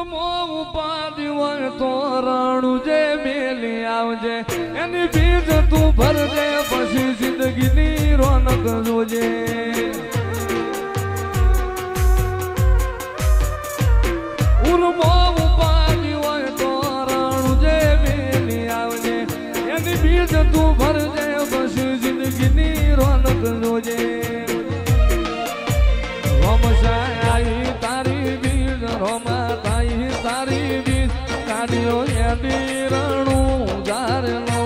ઉપાધિ હોય તો રણું જે મેલી આવજે એની બીજ તું ભરજે પછી જિંદગીની રોનક જોજે ઉર્મો ઉપાધિ હોય તો રણું જે મેલી આવજે એની બીજ તું ભરજે પછી જિંદગીની રોનક જોજે રોમશાઈ તારી બીજ રોમા તાઈ તારી બીજ કાઢ્યો એની રણું જારેલો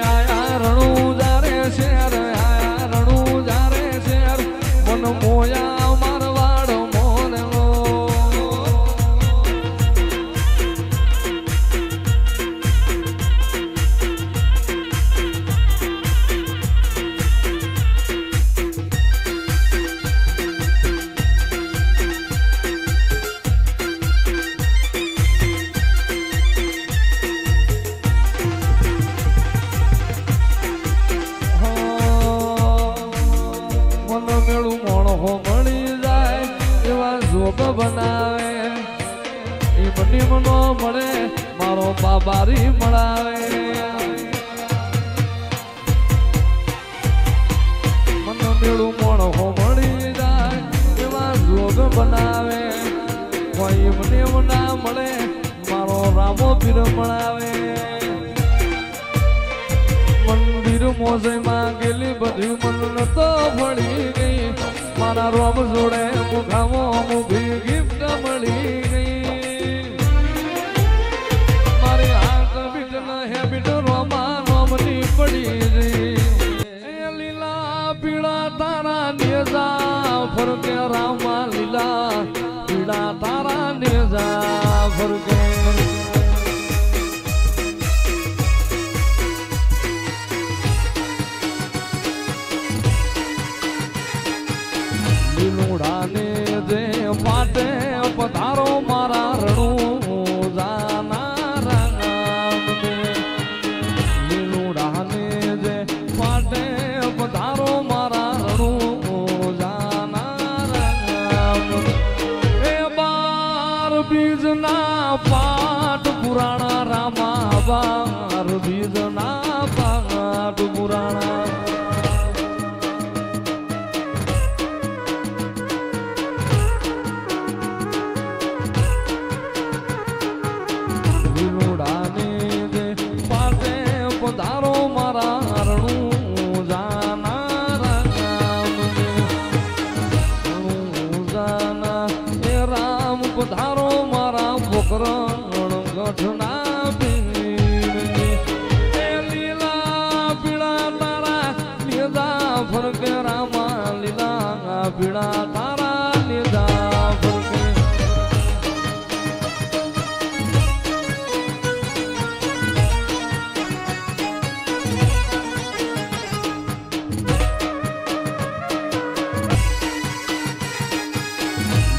આયા રણું જારે શેર આયા રણું જારે શેર મન મોયા મારવાડ મોરેલો બનાવે એ બની મનો મળે મારો બાબારી મળાવે મન મેળું મોણો મળી જાય એવા જોગ બનાવે કોઈ મને ના મળે મારો રામો પીર મળાવે મંદિર મોજમાં ગયેલી બધી મન તો ભળી ગઈ મારા રોમ જોડે મુખામો મુખી ગિફ્ટ મળી ગઈ મારી હાથ બીટ ન હેબિટ રોમા નોમની પડી ગઈ લીલા પીળા તારા નેજા ફરકે રામા લીલા પીળા તારા નેજા ફરકે લીલુડાને જે પાટે પધારો મારા રણું જાના રામ લીલુડાને જે પાટે પધારો મારા રણું જાના રામ એ બાર બીજના પાઠ પુરાણા રામા બાર બીજના પાઠ પુરાણા પધારો મારા રણું જાના રામ રણું જાના એ રામ પધારો મારા પોકરણ ગઠના પીરની એ લીલા પીળા તારા લીધા ફરકે રામા લીલા પીળા તારા લીધા ફરકે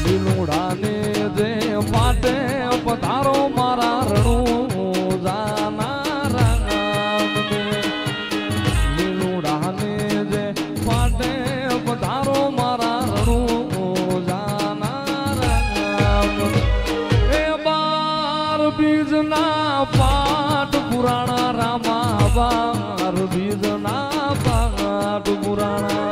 લીલુડાને જે પાટે પધારો મારા રણું જાના રામ લીલુડાને જે પાટે પધારો મારા રણું જાના રામ એ બાર બીજના પાઠ પુરાણા રામા બાર બીજના પાઠ પુરાણા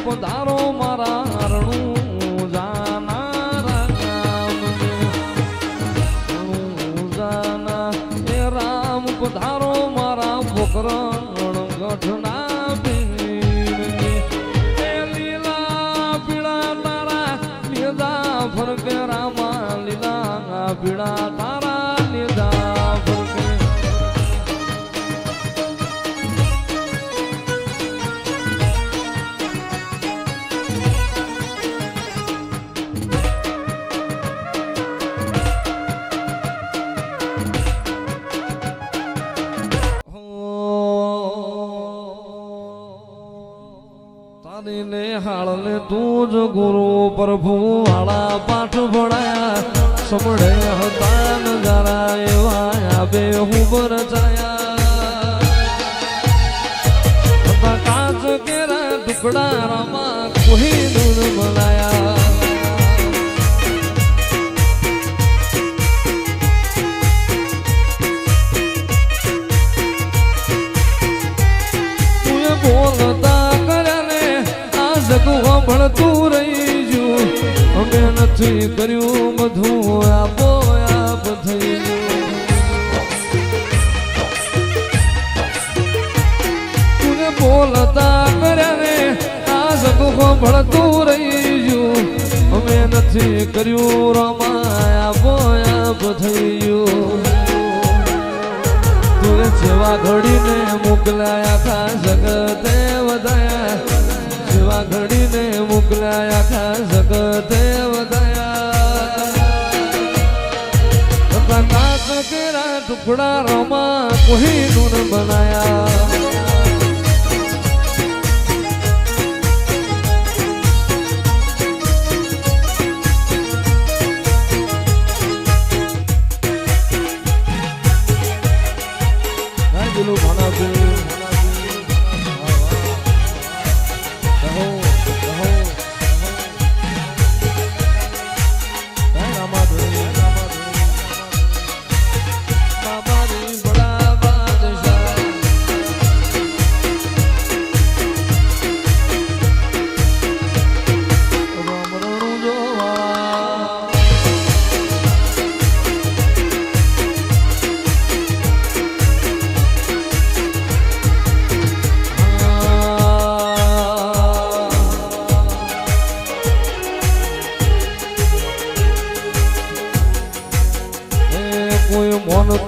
પધારો મારા રણું જાના રામ રણું જાના એ રામ પધારો મારા પોકરણ ગઠના પીરની એ લીલા પીળા તારા લીધા ફરકે રામા લીલા પીળા તારા લીધા ફરકે મારી ને હાળને તું જ ગુરુ પ્રભુ હાળા પાઠ ભણાયા સમડે હતા નજારા એવા આબે હું રચાયા કાચ કેરા ટુકડા રામા કોઈ દૂર બનાયા બોલતા કર્યા ને આ જગું ભણતું રહી ગયું અમે નથી કર્યું બધું આપો આપ થઈ તું બોલતા કર્યા ને આ જગું ભણતું રહી ગયું અમે નથી કર્યું રામા આપો આપ થઈ ગયું જેવા ઘડીને મોકલાયા ખા જગતે વધાયા જેવા ઘડીને મોકલાયા ખા જગતે વધાયા કાચ કેરા ટુકડા રમા કોઈ નૂન બનાયા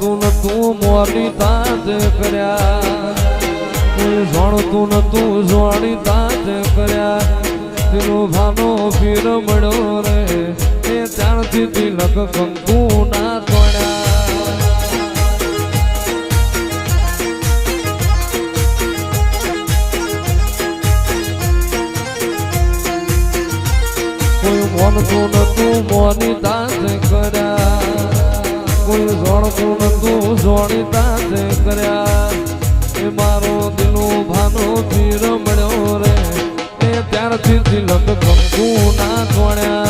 તું નતું મોરી તાજ કર્યા કોઈ જાણતું નતું જોણી તાજ કર્યા તેનો ભાનો પીર મળ્યો રે એ ત્યારથી તિલક કંકુ ના તોડ્યા કોઈ મોનતું નતું મોની તાજ કર્યા કોઈ જોણતું નતું જોણી તાજે કર્યા એ મારો દિલો ભાનો પીર મળ્યો રે એ ત્યારથી તિલક કંકુ ના તોડ્યા